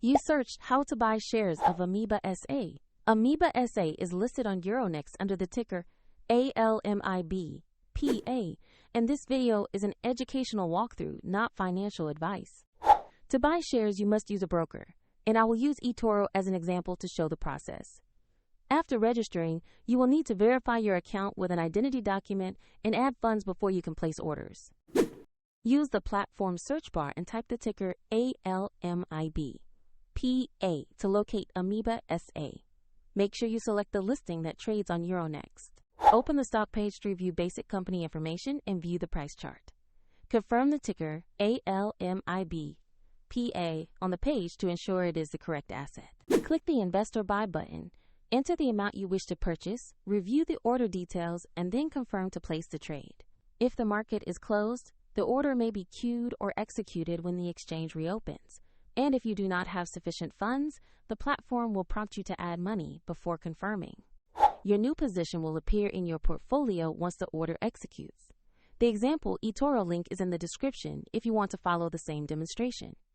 You searched how to buy shares of Amoeba SA. Amoeba SA is listed on Euronext under the ticker ALMIB.PA, and this video is an educational walkthrough, not financial advice. To buy shares, you must use a broker, and I will use eToro as an example to show the process. After registering, you will need to verify your account with an identity document and add funds before you can place orders. Use the platform search bar and type the ticker ALMIB.PA to locate Amoeba SA. Make sure you select the listing that trades on Euronext. Open the stock page to review basic company information and view the price chart. Confirm the ticker ALMIB.PA on the page to ensure it is the correct asset. Click the Invest or Buy button. Enter the amount you wish to purchase, review the order details, and then confirm to place the trade. If the market is closed, the order may be queued or executed when the exchange reopens. And if you do not have sufficient funds, the platform will prompt you to add money before confirming. Your new position will appear in your portfolio once the order executes. The example eToro link is in the description if you want to follow the same demonstration.